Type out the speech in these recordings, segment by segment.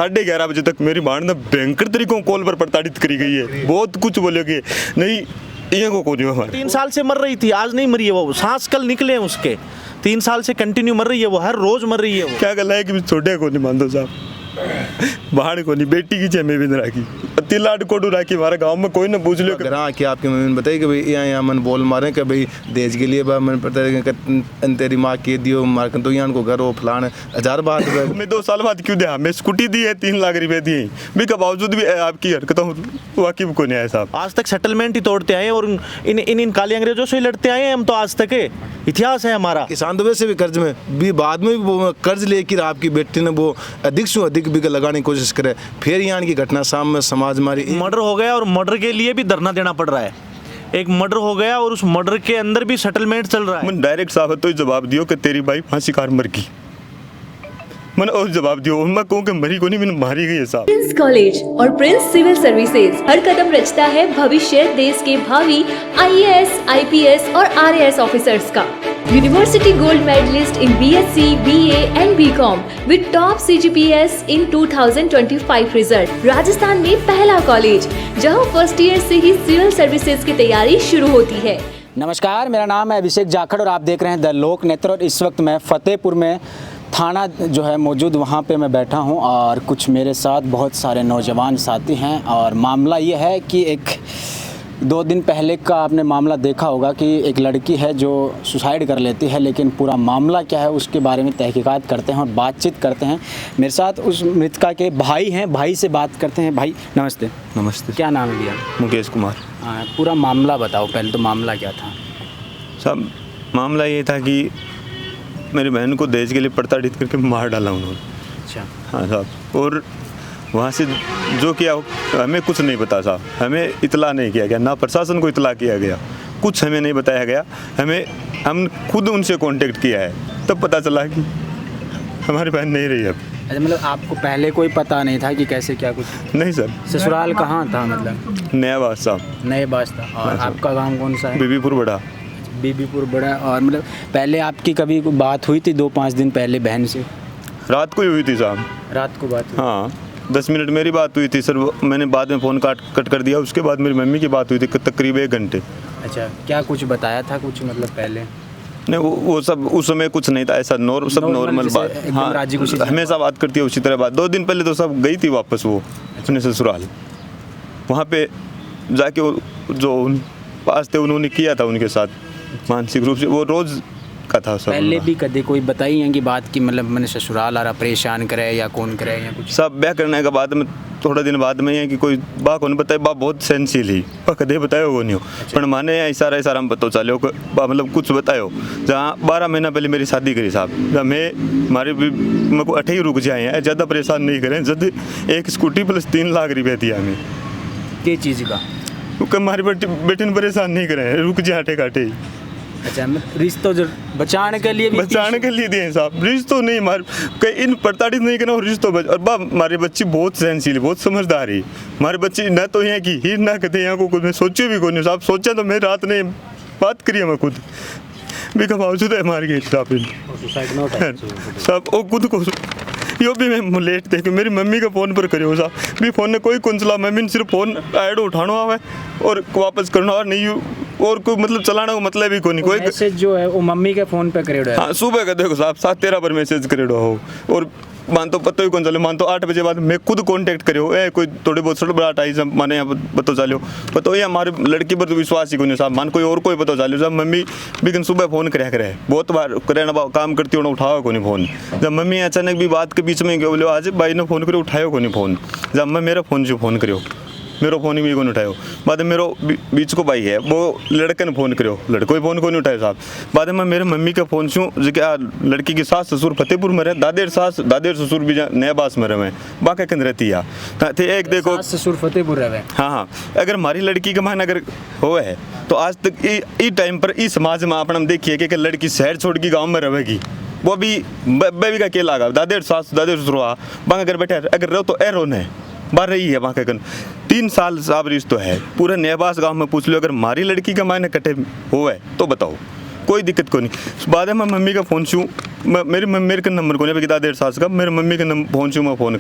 11:30 बजे तक मेरी मां ने भयंकर तरीकों कॉल पर प्रताड़ित करी गई है। बहुत कुछ बोलोगे नहीं, ये को 3 साल से मर रही थी, आज नहीं मरी है वो, सांस कल निकले हैं उसके। 3 साल से कंटिन्यू मर रही है वो, हर रोज मर रही है वो। क्या गल है कि छोटे को नहीं मानते साहब, बाहर को नहीं, बेटी की जमे भी राखी 3 लाख कोडू राखी हमारे गांव में कोई ना पूछ लियो अगर हाँ कि आपकी मम्मी ने बताई कि भाई यहाँ मन बोल मारे कि भाई देश के लिए मन पता है कि तेरी माँ के दियो मार तो यहाँ को घर वो फलान 1000 बात मैं 2 साल बाद क्यों दिया, मैं स्कूटी दी है 3 लाख रुपए दिए, भी के बावजूद भी आपकी हरकतों वाकिफ को नहीं आया साहब। आज तक सेटलमेंट ही तोड़ते आए और इन काले अंग्रेजों से ही लड़ते आए हैं हम तो, आज तक है इतिहास है हमारा। किसान तो वैसे भी कर्ज में भी बाद में भी वो कर्ज लेकर आपकी बेटी ने वो अधिक से अधिक भी लगाने की कोशिश करे, फिर यहाँ की घटना सामने समाज हमारी मर्डर हो गया और मर्डर के लिए भी धरना देना पड़ रहा है। एक मर्डर हो गया और उस मर्डर के अंदर भी सेटलमेंट चल रहा है। मन डायरेक्ट साहब तो जवाब दियो कि तेरी भाई फांसी कार मर गई, मन और जवाब दियो, मैं कहूँ कि मरी को नहीं, मैंने मारी गई है साहब। प्रिंस कॉलेज और प्रिंस सिविल सर्विसेज हर कदम रचता है भविष्य देश के भावी IAS, IPS और RAS ऑफिसर्स का। University gold medalist in BSc, BA and BCom with top CGPS in 2025 result. Rajasthan में पहला कॉलेज जहां फर्स्ट ईयर से ही सिविल सर्विसेज की तैयारी शुरू होती है। नमस्कार, मेरा नाम है अभिषेक जाखड़ और आप देख रहे हैं द लोक नेत्र। और इस वक्त मैं फतेहपुर में थाना जो है मौजूद, वहाँ पे मैं बैठा हूँ और कुछ मेरे साथ बहुत सारे नौजवान साथी हैं। और मामला ये है कि 2 दिन पहले का आपने मामला देखा होगा कि एक लड़की है जो सुसाइड कर लेती है, लेकिन पूरा मामला क्या है उसके बारे में तहकीकात करते हैं और बातचीत करते हैं। मेरे साथ उस मृतका के भाई हैं, भाई से बात करते हैं। भाई नमस्ते। नमस्ते। क्या नाम है भैया? मुकेश कुमार। पूरा मामला बताओ पहले, तो मामला क्या था? साहब मामला ये था कि मेरी बहन को दहेज के लिए प्रताड़ित करके मार डाला उन्होंने। अच्छा। हाँ साहब, और वहाँ से जो किया हमें कुछ नहीं पता साहब, हमें इतला नहीं किया गया, ना प्रशासन को इतला किया गया, कुछ हमें नहीं बताया गया। हम खुद उनसे कांटेक्ट किया है, तब पता चला कि हमारी बहन नहीं रही अब। अच्छा, मतलब आपको पहले कोई पता नहीं था कि कैसे क्या कुछ? नहीं सर। ससुराल कहाँ था मतलब? नया बास साहब। नए बास था। और आपका गांव कौन सा है? बीबीपुर बड़ा। बीबीपुर बड़ा। और मतलब पहले आपकी कभी बात हुई थी 2-5 दिन पहले बहन से? रात को ही हुई थी साहब। रात को बात हुई? हाँ 10 मिनट मेरी बात हुई थी सर, मैंने बाद में फ़ोन कट कर दिया। उसके बाद मेरी मम्मी की बात हुई थी तकरीबन 1 घंटे। अच्छा, क्या कुछ बताया था कुछ मतलब पहले? नहीं वो सब उस समय कुछ नहीं था, ऐसा नॉर्मल बात। हाँ हमेशा बात करती है उसी तरह बात। 2 दिन पहले तो सब गई थी वापस वो अपने ससुराल, वहाँ पे जाके जो पास थे उन्होंने किया था उनके साथ मानसिक रूप से, वो रोज़ का था सब। पहले भी कभी कोई बताई है कि बात की मतलब मैंने ससुराल आ रहा परेशान करे या कौन करे या कुछ? सब ब्याह करने के बाद में थोड़ा दिन बाद में है कि कोई बा को नहीं बताया, बा बहुत सहनशील ही बा कदे बताया वो नहीं हो। पर माने इशारा हम पता चलो मतलब कुछ बतायो। जहाँ 12 महीना पहले मेरी शादी करी साहब, जब मेरे को 28 रुक जाए हैं, ज़्यादा परेशान नहीं करें। जब एक स्कूटी प्लस 3 लाख रुपये दिया हमें। क्या चीज़ का? हमारी बेटी ने परेशान नहीं करें, रुक जाए आटे काटे। अच्छा, रिश्तों जो बचाने के लिए दिए साहब, रिश्तों नहीं मार कहीं इन प्रताड़ित नहीं करना, रिश्तों और बा हमारे बच्ची बहुत सहनशील, बहुत समझदार है। हमारे बच्ची न तो यहाँ की ही ना कहते यहाँ को कुछ मैं सोचे भी कौन साहब, सोचा तो मैं रात ने बात करी मैं खुद भी का बावजूद है हमारे गई साहब वो खुद को यो भी मैं लेट थे कि मेरी मम्मी का फ़ोन पर करियो साहब, भी फ़ोन ने कोई कुंचला, मम्मी ने सिर्फ फ़ोन ऐड उठाना हुआ है और वापस करना और नहीं और कोई मतलब चलाना को मतलब भी कोई मैसेज जो है वो मम्मी के फ़ोन पे करे। हाँ सुबह का देखो साहब 7:13 पर मैसेज करे हो, और मान तो पता ही कौन चले, मान तो 8 बजे बाद मैं खुद कांटेक्ट करे हो कोई थोड़ी बहुत सड़बड़ाहट आई सब माने यहाँ पता चलो पता ही हमारे लड़की पर तो विश्वास ही कोई नहीं साहब, मान कोई और कोई पता चलो जब मम्मी भी सुबह फ़ोन करे बहुत बार करे ना काम करती हो ना उठाओ को नहीं फ़ोन। जब मम्मी अचानक भी बात के बीच में गए बोले आज भाई ने फ़ोन करो उठाओ को नहीं फ़ोन, जब मैं मेरा फ़ोन जो फ़ोन करो मेरा फ़ोन ही को नहीं उठायो। बाद में मेरा बीच को भाई है वो लड़के ने फ़ोन करो, लड़को ही फ़ोन को नहीं उठाया साहब। बाद में मेरे मम्मी का फ़ोन छूँ जो क्या लड़की की सास ससुर फतेहपुर में रहे, दादेर ससुर भी नया बास में रहे, बाकी कन रहती है एक देखो ससुर फतेहपुर रहे। हाँ अगर हमारी लड़की का मान अगर हो है तो आज तक इस टाइम पर इस समाज में अपना देखिए कि लड़की शहर छोड़ के गाँव में रहेगी, वो भी बेबी का केला लगा दादेर सास दादेर ससुर बांग अगर बैठे अगर रहो तो रो ने बार रही है वहाँ के 3 साल साहब रिश्तो है। पूरे नेबास गांव में पूछ लो अगर हमारी लड़की का मायने कटे हुए तो बताओ कोई दिक्कत को नहीं। बाद में मम्मी का फ़ोन छूँ मेरे का नंबर को नहीं कितना देर सास का मेरे मम्मी का फ़ोन छूँ मैं फ़ोन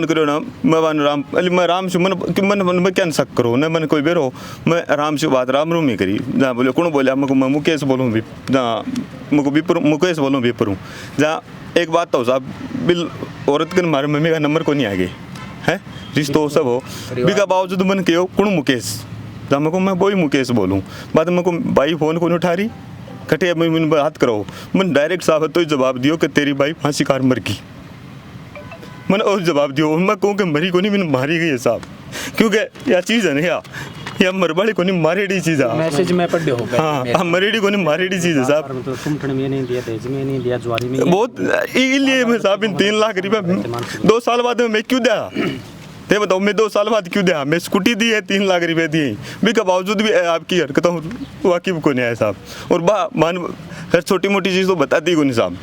करो ना मैं राम छू मैं क्या शक करो ना मैंने कोई बेरो मैं आराम से बात राम रूम ही करी जहाँ बोले कौन बोला मैं मुकेश बोलूँ भी जहाँ मुकेश बोलूँ भी परूँ जहाँ एक बात तो साहब बिल औरत के हमारे मम्मी का नंबर को नहीं आगे है रिश्तो सब हो भी का बावजूद मन के हो कौन मुकेश जहाँ मैं वही मुकेश बोलूँ बाद में को भाई फ़ोन को नहीं उठा रही कटे मैं बात करो मन डायरेक्ट साहब तो जवाब दियो कि तेरी भाई फांसी कार मर गई मैंने और जवाब दियो मैं कहूँ कि मरी को नहीं मैंने मारी गई है साहब क्योंकि यह चीज़ है ना या मरवाड़ी को नहीं मारेडी चीज़ है मैसेज में पढ़ हो हाँ मरेडी को नहीं मारेडी चीज़ है साहब मतलब कुमठन में नहीं दिया दहेज में नहीं दिया ज्वारी में बहुत इसलिए मैं साहब इन 3 लाख रुपया 2 साल बाद मैं क्यों दिया ते बताओ मैं 2 साल बाद क्यों दिया मैं स्कूटी दी है 3 लाख रुपए दिए भी के बावजूद भी आपकी हरकतों वाकिफ को नहीं आया साहब और मान हर छोटी मोटी चीज़ तो बताती को नहीं साहब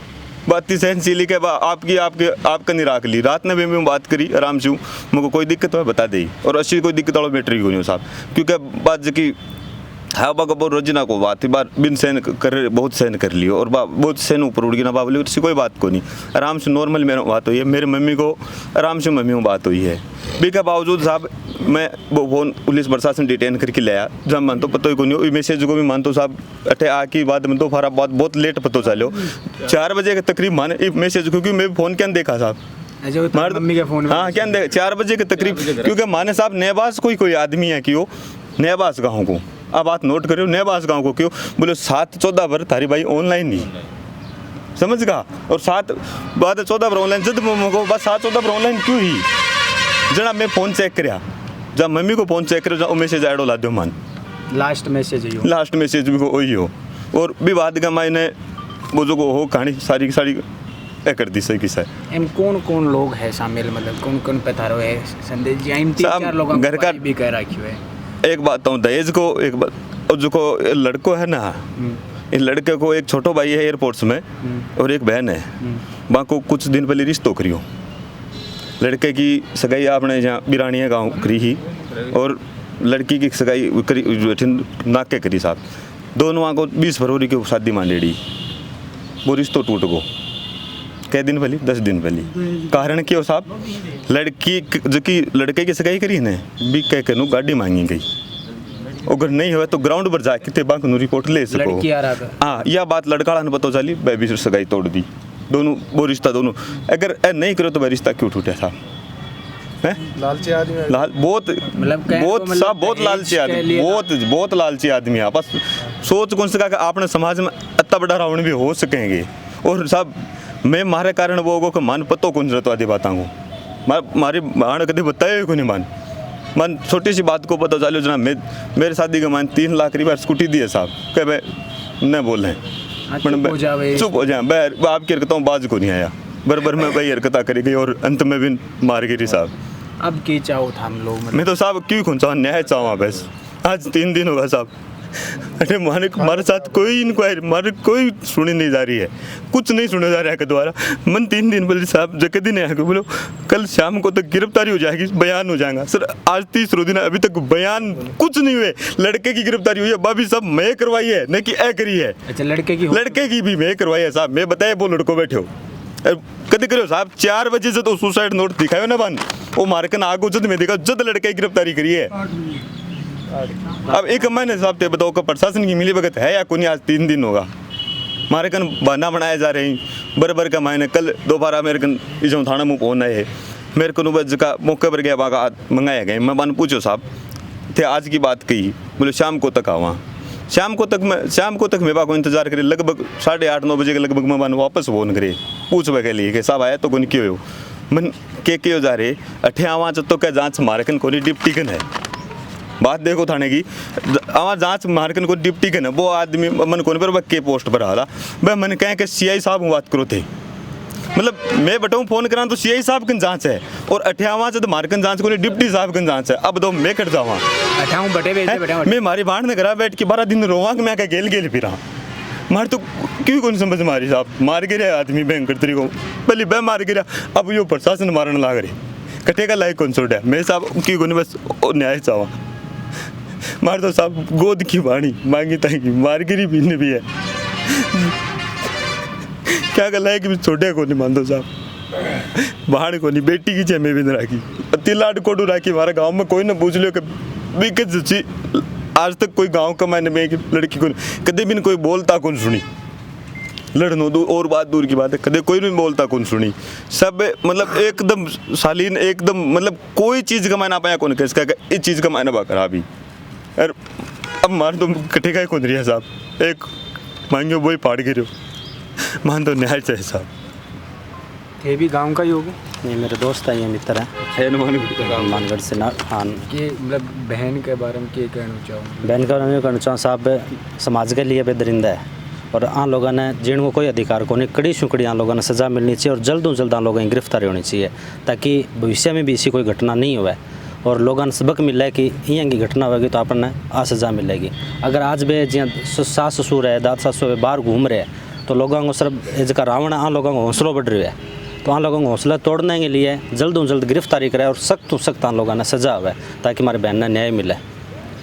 बात सहनशीली के आपका नहीं राख ली रात में भी मैं बात करी आराम से मुझको कोई दिक्कत हो बता दी और अच्छी कोई दिक्कत वाला मैटर ही को नहीं साहब क्योंकि बात जो कि हाँ बाबा बहुत रोजना को बात है बार बिन सहन कर बहुत सहन कर लियो और बहुत सहन ऊपर उड़ गई ना बाबू उसकी कोई बात को नहीं आराम से नॉर्मल मेरा बात हुई है मेरे मम्मी को आराम से मम्मी में बात हुई है भी के बावजूद साहब मैं वो फोन पुलिस प्रशासन डिटेन करके लाया जब मान तो पता ही को नहीं मैसेज को भी मानतो साहब अठे आके बाद में तो फारा बात बहुत लेट पता चलो 4 बजे के तकरीब माने मैसेज क्योंकि मैं फ़ोन क्या देखा साहब मम्मी के फोन हाँ क्या देखा 4 बजे के तकरीब क्योंकि माने साहब नहबाज कोई आदमी है कि वो नहबाज गाँव को अब बात नोट करो नहबाज गाँव को क्यों बोले 7-14 भर थारी भाई ऑनलाइन नहीं समझ गा और 7 बाद 14 भर ऑनलाइन जब को बस 7-14 भर ऑनलाइन क्यों ही जना मैं फ़ोन चेक कराया जब मम्मी को फ़ोन चेक करो जब मैसेज ऐड ला दो मान लास्ट मैसेज भी को वही हो और भी बात का मैंने वो जो को हो कहानी सारी कर दी सही किसा इन कौन लोग है शामिल मतलब कौन पतारो है संदेश जी इन 3-4 लोगों घर का भी कह रखी है एक बात तो दहेज को एक बात जो को लड़को है ना इन लड़के को एक छोटो भाई है एयरपोर्ट्स में और एक बहन है वहाँ को कुछ दिन पहले रिश्तो करियो लड़के की सगाई आपने जहाँ बिरानिया गाँव करी ही और लड़की की सगाई करी नाके करी साहब दोनों वहाँ को 20 फरवरी की शादी मान लेडी वो रिश्तो टूट गो कै दिन पहले 10 दिन पहले कारण क्यों साहब लड़की जो कि लड़के की सगाई करी ने भी कह के गाड़ी मांगी गई अगर नहीं हुआ तो ग्राउंड पर जाके ते बैंक रिपोर्ट ले सको हाँ यह बात लड़का ने पता चली बेबी सगाई तोड़ दी दोनों वो रिश्ता दोनों अगर नहीं करो तो वह रिश्ता क्यों टूटा था लालची आदमी बहुत लालची आदमी बहुत लालची आदमी है बस सोच कौन सका कि आपने समाज में इतना बड़ा रावण भी हो सकेंगे और साहब मैं मारे कारण वो को मान पतो कौन रहता आदि बात मारी मान कभी बताया को नहीं मान छोटी सी बात को पता चलो जना मेरे शादी का मान 3 लाख रुपया स्कूटी दी है साहब कह भाई न बोल रहे चुप हो जाए मैं आपकी हरकतों बाज को नहीं आया बरबर में वही हरकता करी गई और अंत में भी मार गिरी साहब अब की चाहो था हम लोग मैं तो साहब क्यों कौन चाह न्याय चाहूँ बस आज 3 दिन होगा साहब अरे हमारे साथ कोई इंक्वायरी हमारे कोई सुनी नहीं जा रही है कुछ नहीं सुना जा रहा है के द्वारा मन 3 दिन पहले साहब जगह दिन आया बोलो कल शाम को तक गिरफ्तारी हो जाएगी बयान हो जाएगा सर आज 30 दिन अभी तक बयान कुछ नहीं हुए लड़के की गिरफ्तारी हुई है बाबी सब मैं करवाई है नहीं कि ए करी है अच्छा लड़के की भी मैं करवाई है साहब मैं बताया वो लड़को बैठे हो कभी करो साहब 4 बजे से तो सुसाइड नोट दिखायो ना बन वो मारकन आगो जद में देखा जद लड़के की गिरफ्तारी करी है अब एक महीने साहब ते बताओ का प्रशासन की मिली भगत है या कोई आज 3 दिन होगा मारे कन बहाना बनाए जा रहे हैं बरबर का महीने कल दोबारा मेरे कन इजो थाना मुँह पहुँचना है मेरे को बस का मौके पर गया वहाँ मंगाया गया मैं बन पूछो साहब थे आज की बात कही बोले शाम को तक आवा शाम को तक मैं को इंतजार करे लगभग 8:30-9 बजे के लगभग मैं वापस फोन करे पूछवे के लिए कि साहब आया तो कौन क्यों हो मन के जा रहे अठे आवा तो क्या जाँच मारकन को डिप्टी कन है बात देखो थाने की आवाज जांच मारकन को डिप्टी कन है वो आदमी मन कौन पर के पोस्ट पर हाला भाई मैंने कहें कि CI साहब बात करो थे मतलब मैं बताऊँ फोन करा तो CI साहब कन जांच है और 58 तो मारकन जांच को डिप्टी साहब कन जांच है अब तो मैं कर जावा मैं मारी बाढ़ ने करा बैठ के 12 दिन रोवा कि मैं क्या गेल फिरा मार तो क्यों कौन समझ मारी साहब मार गिरा आदमी भयंकर तरीको पहले बह मार गिरा अब यो प्रशासन मारने लाग रही कटेगा लाइक कौन छोड़ा मैं साहब क्यों कौन बस न्याय चावा मार तो साहब गोद की वाणी मांगी तांगी मारगिरी भी भी है क्या गला है कि छोटे को नहीं मान दो साहब बाहर को नहीं बेटी की जमे भी नहीं राखी तिलाट कोडू राखी हमारे गांव में कोई ना पूछ लियो कि बिकट सच्ची आज तक कोई गांव का मैंने में लड़की को कदे भी कोई बोलता कौन सुनी लड़नो दूर और बात दूर की बात है कदे कोई नहीं बोलता कौन सुनी सब मतलब एकदम शालीन एकदम मतलब कोई चीज़ का मायना पाया कौन किसका इस चीज़ का मायना बाकर अभी यार अब मार तो कटेगा ही कौन रिया साहब एक मांगे वही फाड़ गिरो मान तो न्याय चाहिए साहब ये भी गांव का ही होगा। ये मेरे दोस्त है, ये मित्र है हनुमानगढ़ से ना। हाँ, ये मतलब बहन के बारे में क्या कहना चाहूँ? बहन का मैं कहना चाहूँ साहब समाज के लिए बेदरिंदा है और आन लोगों ने जिनको कोई अधिकार को नहीं कड़ी शुकड़ी आन लोगों ने सज़ा मिलनी चाहिए और जल्द जल्द आन लोगों की गिरफ्तारी होनी चाहिए ताकि भविष्य में भी ऐसी कोई घटना नहीं हुआ और लोगों ने सबक मिले कि यहाँ की घटना होगी तो अपन आ सज़ा मिलेगी। अगर आज भी जियाँ सास ससुर है दाद सासु बाहर घूम रहे हैं तो लोगों को सिर्फ इसका रावण आन लोगों को हौसला बढ़ रही है तो आन लोगों को हौसला तोड़ने के लिए जल्द जल्द गिरफ्तारी कराए और सख्त सख्त आन लोगों ने सज़ा हुआ ताकि हमारे बहन ने न्याय मिले।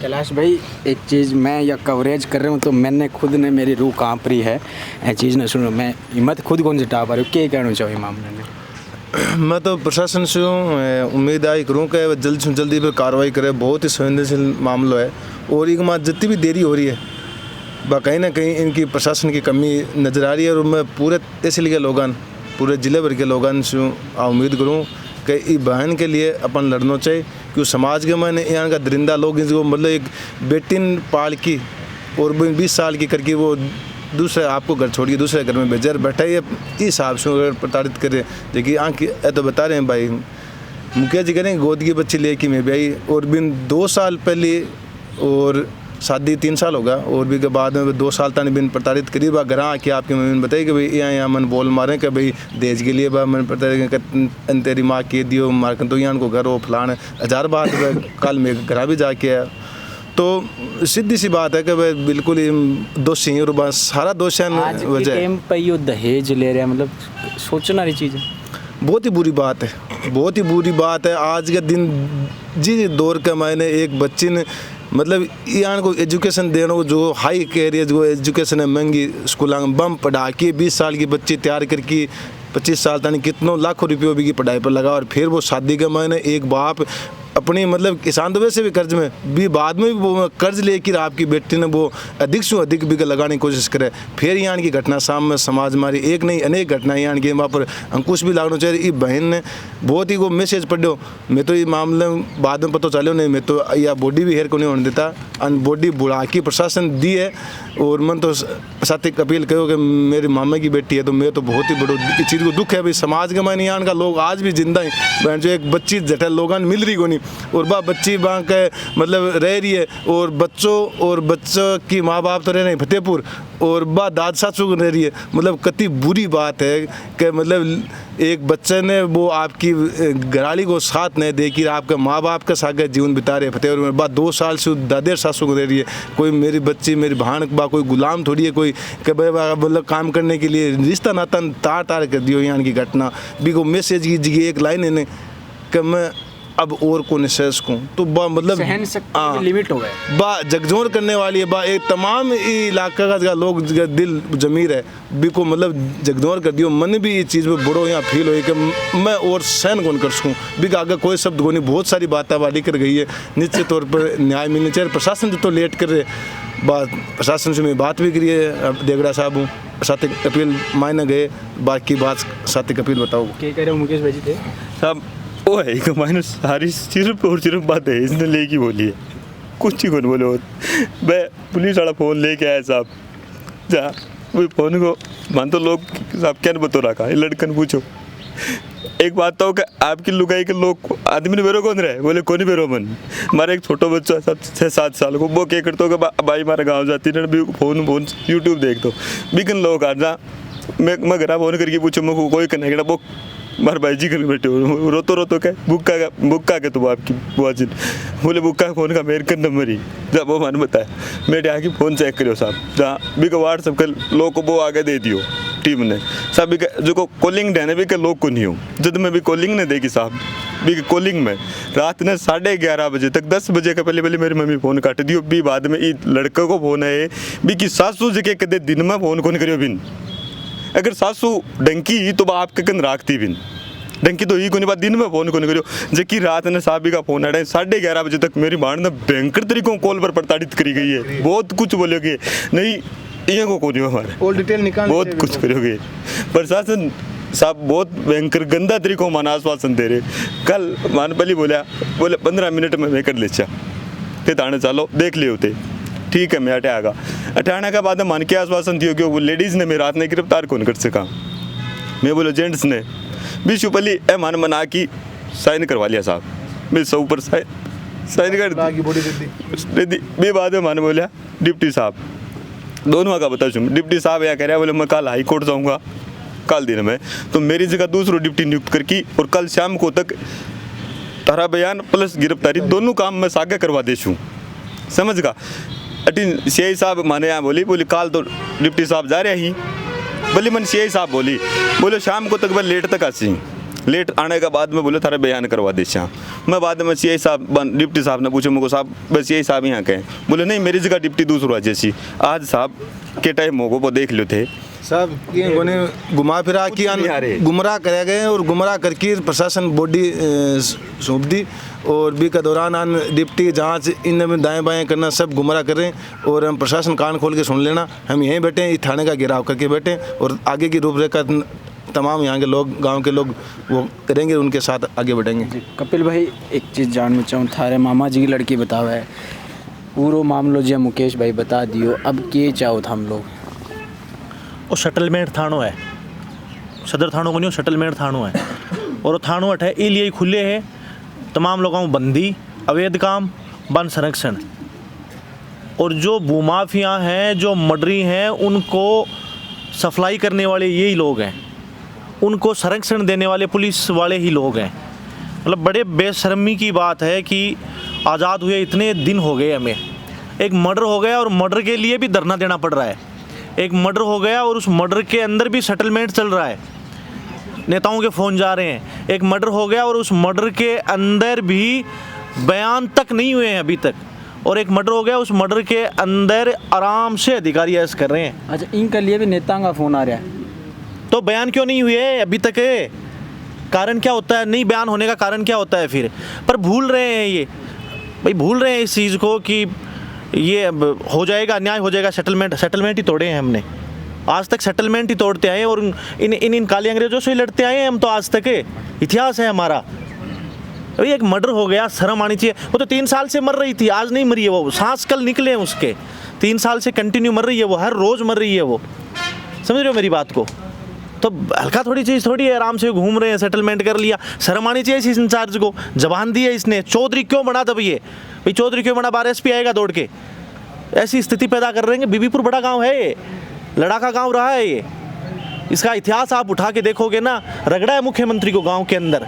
कैलाश भाई एक चीज़ मैं या कवरेज कर रहा हूँ तो मैंने खुद ने मेरी रूह कांप रही है ये चीज़ ने सुनो मैं हिम्मत खुद कौन से पा रही हूँ क्या कहना चाहिए मामले में? मैं तो प्रशासन से उम्मीद आई करूँ कि जल्द से जल्दी पर कार्रवाई करे। बहुत ही संवेदनशील मामला है और एक माँ जितनी भी देरी हो रही है कहीं ना कहीं इनकी प्रशासन की कमी नज़र आ रही है और मैं पूरे तहसील के लोगों पूरे ज़िले भर के लोगों से उम्मीद करूँ कि इस बहन के लिए अपन लड़ना चाहिए क्योंकि समाज के मैंने यहाँ का दरिंदा लोग इसको मतलब एक बेटिन पाल की और 20 साल की करके वो दूसरे आपको घर छोड़ के दूसरे घर में भेजा बैठा है इस हिसाब से अगर प्रताड़ित करे देखिए आँख तो बता रहे हैं भाई मुखिया जी करें गोद की बच्ची लेके मैं भी आई और बिन 2 साल पहले और शादी 3 साल होगा और भी के बाद में 2 साल तक बिन प्रताड़ित करीब घर आके आपके मम्मी बताई कि भाई यहाँ मन बोल मारे कि भाई देश के लिए मैंने प्रताड़ित तेरी माँ के दियो मार तो यहाँ को घर वो फलान 1000 बात कल मैं घर भी जाके आया तो सीधी सी बात है कि भाई बिल्कुल दोषी और बस सारा दोष है वजह पे यो दहेज ले रहे हैं मतलब सोचने वाली चीज़ है। बहुत ही बुरी बात है बहुत ही बुरी बात है आज के दिन जी दौर के मैंने एक बच्ची ने मतलब यहाँ को एजुकेशन देने को जो हाई कैरियर जो एजुकेशन है महंगी स्कूलों में बम पढ़ा के 20 साल की बच्ची तैयार करके 25 साल तक कितनों लाखों रुपयों भी की पढ़ाई पर लगा और फिर वो शादी के महीने एक बाप अपनी मतलब किसान तो वैसे भी कर्ज में भी बाद में भी वो कर्ज लेकर आपकी बेटी ने वो अधिक से अधिक भी लगाने की कोशिश करे फिर यहाँ की घटना सामने समाज हमारी एक नहीं अनेक घटनाएं यहाँ की वहाँ पर अंकुश भी लागना चाहिए। ये बहन ने बहुत ही वो मैसेज पढ़ो मैं तो ये मामले बाद में पता चलो नहीं मैं तो या बॉडी भी हेयर को नहीं होने देता अन बॉडी बुढ़ा की प्रशासन दी है और मन तो साथ एक अपील करो कि मेरी मामा की बेटी है तो मैं तो बहुत ही बड़ो इस चीज़ को दुख है भाई समाज के मायने यहाँ का लोग आज भी जिंदा है बहन जो एक बच्ची जटल लोग मिल रही को नहीं और बा बच्ची वहाँ के मतलब रह रही है और बच्चों की माँ बाप तो रह रहे हैं फतेहपुर और बा दाद सासू रह रही है मतलब कितनी बुरी बात है कि मतलब एक बच्चे ने वो आपकी घराली को साथ नहीं दे कि आपके माँ बाप के साथ जीवन बिता रहे फतेहपुर में बा 2 साल से दादेर सासू को रह रही है कोई मेरी बच्ची मेरी बहन बा कोई गुलाम थोड़ी है कोई कि मतलब काम करने के लिए रिश्ता नाता तार कर दियो यहाँ की घटना भी को मैसेज की एक लाइन है कि मैं अब और को निशेष को तो बा मतलब सहन शक्ति लिमिट हो गए बा जगजोर करने वाली है बा एक तमाम इलाका का लोग दिल जमीर है भी को मतलब जगजोर कर दियो मन भी इस चीज़ में बड़ो यहाँ फील हो कि मैं और सहन कौन कर सकूँ भी आगे कोई शब्द को नहीं बहुत सारी बातें वाली कर गई है निश्चित तौर पर न्याय मिलनी चाहिए प्रशासन तो लेट कर रहे बात प्रशासन से मैं बात भी करी है देगड़ा साहब हूँ साथ अपील मायने गए बाकी बात साथ अपील बताओ क्या कह रहे हो मुकेश भाई जी थे साहब वो है कि मैंने सारी सिर्फ और सिर्फ बात है इसने लेके बोली है कुछ ही कौन बोले हो मैं पुलिस वाला फ़ोन लेके आया साहब जा वो फ़ोन को मान तो लोग साहब क्या बतो रखा लड़कन पूछो एक बात तो कि आपकी लुगाई के लोग आदमी ने बेरो कौन रहे बोले कौन ही बेरो मन हमारा एक छोटा बच्चा 6-7 साल को वो क्या करते हो कि भाई हमारे गाँव जाती है भी फ़ोन यूट्यूब देख दो बिकन लोग आ जा मैं घर फ़ोन करके पूछो मैं कोई कनेक्ट वो मारे भाई जी कल बैठे हो रोतो रोतो क्या बुक्का के तुम आपकी बुआ जी बोले बुक्का फोन का मेरे का नंबर ही जब वो मैंने बताया मेरे आके फ़ोन चेक करियो साहब जहाँ भी का व्हाट्सअप कर लोग को वो आगे दे दियो टीम ने सब भी जो को कॉलिंग देने भी के लोग को नहीं हो जब मैं भी कॉलिंग ने देगी साहब भी कॉलिंग में रात ने 11:30 बजे तक 10 बजे का पहले मेरी मम्मी फ़ोन काट दियो भी बाद में लड़के को फ़ोन है भी कि सासू जी के कदे दिन में फ़ोन कौन करियो बिन अगर सासू डंकी तो आपके कन राखती बिन डंकी तो ही कोई बात दिन में फ़ोन कौन करियो जबकि रात ने साहबी का फ़ोन आया 11:30 बजे तक मेरी मां ने भयंकर तरीकों कॉल पर प्रताड़ित करी गई है बहुत कुछ बोलोगे नहीं ये को कौन हमारे ऑल डिटेल निकाल बहुत कुछ करोगे प्रशासन साहब बहुत भयंकर गंदा तरीकों माना आश्वासन दे रहे कल मानपली बोले 15 मिनट में मैं कर ले फिर थाने चलो देख लिए होते ठीक है मैं अटे आगा अटाने के बाद मान के आश्वासन दियो कि वो लेडीज़ ने मेरे रात ने गिरफ्तार कौन कर सका मैं बोलो जेंट्स ने विशु पली ए मान मना की साइन करवा लिया साहब मैं 100 ऊपर साइन कर दी बाद में मान बोलिया डिप्टी साहब दोनों का बता चुन डिप्टी साहब यह कह रहा बोले मैं कल हाई कोर्ट जाऊँगा कल दिन में तो मेरी जगह दूसरों डिप्टी नियुक्त करके और कल शाम को तक तारा बयान प्लस गिरफ्तारी दोनों काम मैं सागे करवा देशूँ समझ गा अटिन सीआई साहब माने यहाँ बोली काल तो डिप्टी साहब जा रहे ही बोली मन सीआई साहब बोले शाम को तक मैं लेट तक आसी लेट आने के बाद में बोले थारा बयान करवा दे मैं बाद में सीआई साहब डिप्टी साहब ने पूछा मुझको साहब बस सीआई साहब यहाँ कहें बोले नहीं मेरी जगह डिप्टी दूसरा जैसी आज साहब के टाइम मोगो वो देख लो थे साहब ये घुमा फिरा कि गुमराह करे गए और गुमराह करके प्रशासन बॉडी सौंप दी और भी का दौरान आन डिप्टी जांच इन में दाएं बाएं करना सब गुमराह कर रहे हैं और हम प्रशासन कान खोल के सुन लेना हम यहीं बैठे हैं थाने का घेराव करके बैठे और आगे की रूपरेखा तमाम यहाँ के लोग गांव के लोग वो करेंगे उनके साथ आगे बढ़ेंगे। कपिल भाई एक चीज़ जानना चाहूँ थारे मामा जी की लड़की बताओ है पूरा मामलो जी मुकेश भाई बता दियो अब के चाहो था हम लोग वो सेटलमेंट थानो है सदर थानों को नहीं सेटलमेंट थानो है और वो थानो अठ है लिए खुले है तमाम लोगों को बंदी अवैध काम वन संरक्षण और जो भूमाफिया हैं जो मर्डरी हैं उनको सप्लाई करने वाले यही लोग हैं उनको संरक्षण देने वाले पुलिस वाले ही लोग हैं मतलब बड़े बेशर्मी की बात है कि आज़ाद हुए इतने दिन हो गए हमें एक मर्डर हो गया और मर्डर के लिए भी धरना देना पड़ रहा है एक मर्डर हो गया और उस मर्डर के अंदर भी सेटलमेंट चल रहा है नेताओं के फ़ोन जा रहे हैं एक मर्डर हो गया और उस मर्डर के अंदर भी बयान तक नहीं हुए हैं अभी तक और एक मर्डर हो गया उस मर्डर के अंदर आराम से अधिकारी ऐसा कर रहे हैं। अच्छा इनके लिए भी नेताओं का फ़ोन आ रहा है तो बयान क्यों नहीं हुए अभी तक कारण क्या होता है नहीं बयान होने का कारण क्या होता है फिर पर भूल रहे हैं ये भाई भूल रहे हैं इस चीज़ को कि ये हो जाएगा अन्याय हो जाएगा सेटलमेंट ही तोड़े हैं हमने आज तक सेटलमेंट ही तोड़ते आए और इन काले अंग्रेजों से ही लड़ते आए हैं हम तो आज तक इतिहास है हमारा। अभी एक मर्डर हो गया शर्म आनी चाहिए वो तो 3 साल से मर रही थी आज नहीं मरी है वो सांस कल निकले हैं उसके 3 साल से कंटिन्यू मर रही है वो हर रोज़ मर रही है वो समझ रहे हो मेरी बात को तो हल्का थोड़ी चीज़ थोड़ी है आराम से घूम रहे हैं सेटलमेंट कर लिया शर्म आनी चाहिए इस इंचार्ज को जबान दी है इसने चौधरी क्यों बना तब ये भाई चौधरी क्यों बना 12 SP आएगा दौड़ के ऐसी स्थिति पैदा कर रहे हैं बीबीपुर बड़ा गांव है ये लड़ाका गांव रहा है ये इसका इतिहास आप उठा के देखोगे ना रगड़ा है मुख्यमंत्री को गांव के अंदर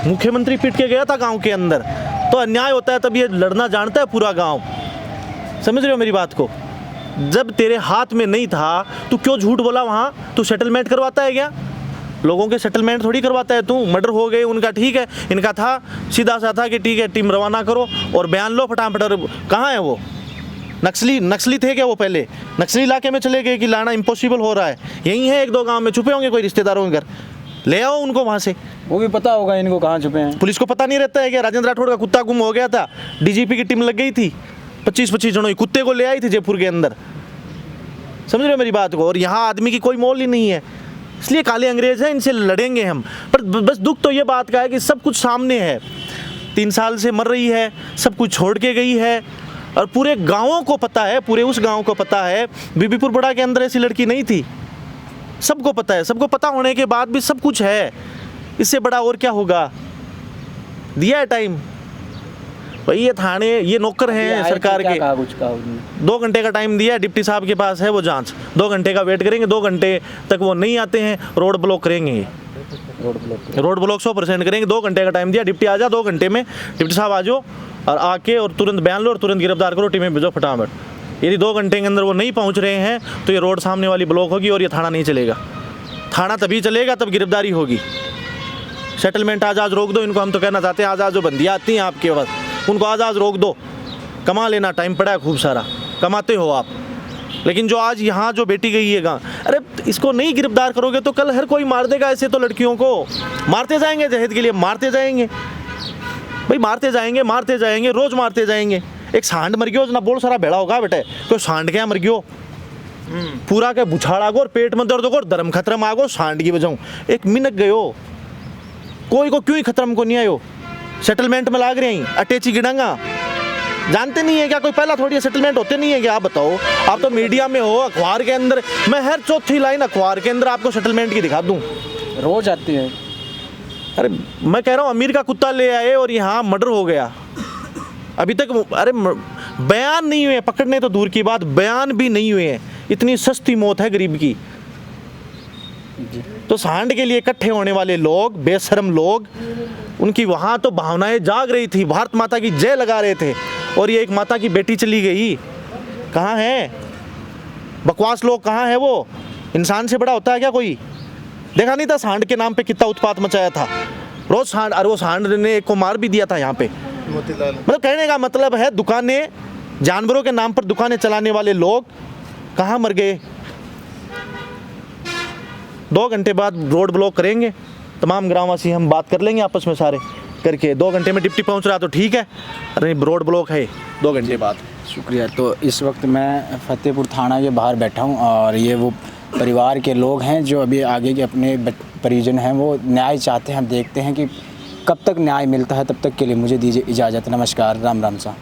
मुख्यमंत्री पीट के गया था गांव के अंदर तो अन्याय होता है तब ये लड़ना जानता है पूरा गांव समझ रहे हो मेरी बात को जब तेरे हाथ में नहीं था तू क्यों झूठ बोला वहाँ तू सेटलमेंट करवाता है क्या लोगों के सेटलमेंट थोड़ी करवाता है तू मर्डर हो गए उनका ठीक है इनका था सीधा सा था कि ठीक है टीम रवाना करो और बयान लो फटाफट कहाँ है वो नक्सली थे क्या वो पहले नक्सली इलाके में चले गए कि लाना इम्पॉसिबल हो रहा है यही है 1-2 गांव में छुपे होंगे कोई रिश्तेदारों के घर ले आओ उनको वहाँ से वो भी पता होगा इनको कहाँ छुपे हैं पुलिस को पता नहीं रहता है क्या राजेंद्र राठौड़ का कुत्ता गुम हो गया था DGP की टीम लग गई थी 25 जनों कुत्ते को ले आई थी जयपुर के अंदर समझ रहे हो मेरी बात को और यहाँ आदमी की कोई मोल ही नहीं है इसलिए काले अंग्रेज हैं इनसे लड़ेंगे हम पर बस दुख तो ये बात का है कि सब कुछ सामने है 3 साल से मर रही है सब कुछ छोड़ के गई है और पूरे गाँवों को पता है पूरे उस गाँव को पता है बीबीपुर बड़ा के अंदर ऐसी लड़की नहीं थी सबको पता है सबको पता होने के बाद भी सब कुछ है इससे बड़ा और क्या होगा दिया है टाइम भाई ये थाने ये नौकर हैं सरकार के 2 घंटे का टाइम दिया है डिप्टी साहब के पास है वो जांच 2 घंटे का वेट करेंगे 2 घंटे तक वो नहीं आते हैं रोड ब्लॉक करेंगे रोड ब्लॉक 100% करेंगे। 2 घंटे का टाइम दिया, डिप्टी आ जा 2 घंटे में, डिप्टी साहब आ जाओ और आके और तुरंत बयान लो और तुरंत गिरफ्तार करो, टीमें भेजो फटाफट। यदि 2 घंटे के अंदर वो नहीं पहुंच रहे हैं तो ये रोड सामने वाली ब्लॉक होगी और ये थाना नहीं चलेगा। थाना तभी चलेगा तब गिरफ्तारी होगी। सेटलमेंट आज रोक दो इनको, हम तो कहना चाहते हैं आज जो बंदियाँ आती हैं आपके पास उनको आज रोक दो। कमा लेना टाइम पड़ा है खूब सारा, कमाते हो आप, लेकिन जो आज यहाँ जो बेटी गई है गाँव, अरे इसको नहीं गिरफ्तार करोगे तो कल हर कोई मार देगा। ऐसे तो लड़कियों को मारते जाएंगे, जहेज के लिए मारते जाएंगे भाई, मारते जाएंगे रोज मारते जाएंगे। एक सांड मर गयो ना बोल सारा भेड़ा होगा बेटे, कोई सांड क्या मर गयो पूरा के बुछाड़ा गो और पेट में दर्द हो धर्म खतरम आ गो सांड की बजाऊँ एक मिनट गयो, कोई को क्यों ही खतरम को नहीं आयो। सेटलमेंट में लाग रहे हैं अटैची गिड़ांगा, जानते नहीं है क्या कोई पहला थोड़ी सेटलमेंट होते नहीं है क्या? आप बताओ, आप तो मीडिया में हो, अखबार के अंदर मैं हर चौथी लाइन अखबार के अंदर आपको सेटलमेंट की दिखा दूं, रोज आती है। अरे मैं कह रहा हूँ अमीर का कुत्ता ले आए और यहाँ मर्डर हो गया, अभी तक अरे बयान नहीं हुए, पकड़ने तो दूर की बात बयान भी नहीं हुए हैं। इतनी सस्ती मौत है गरीब की। तो सांड के लिए इकट्ठे होने वाले लोग, बेशर्म लोग, उनकी वहाँ तो भावनाएं जाग रही थी, भारत माता की जय लगा रहे थे, और ये एक माता की बेटी चली गई। कहाँ है बकवास लोग, कहाँ है वो? इंसान से बड़ा होता है क्या कोई? देखा नहीं था सांड के नाम पे कितना उत्पात मचाया था, रोज सांड, और वो सांड ने एक को मार भी दिया था यहाँ पे। मतलब कहने का मतलब है दुकानें, जानवरों के नाम पर दुकानें चलाने वाले लोग कहाँ मर गए। 2 घंटे बाद रोड ब्लॉक करेंगे, तमाम ग्रामवासी हम बात कर लेंगे आपस में सारे करके। 2 घंटे में डिप्टी पहुंच रहा तो ठीक है, अरे रोड ब्लॉक है 2 घंटे बाद। शुक्रिया। तो इस वक्त मैं फतेहपुर थाना के बाहर बैठा हूं और ये वो परिवार के लोग हैं जो अभी आगे के अपने परिजन हैं, वो न्याय चाहते हैं। हम देखते हैं कि कब तक न्याय मिलता है। तब तक के लिए मुझे दीजिए इजाज़त। नमस्कार, राम राम सा।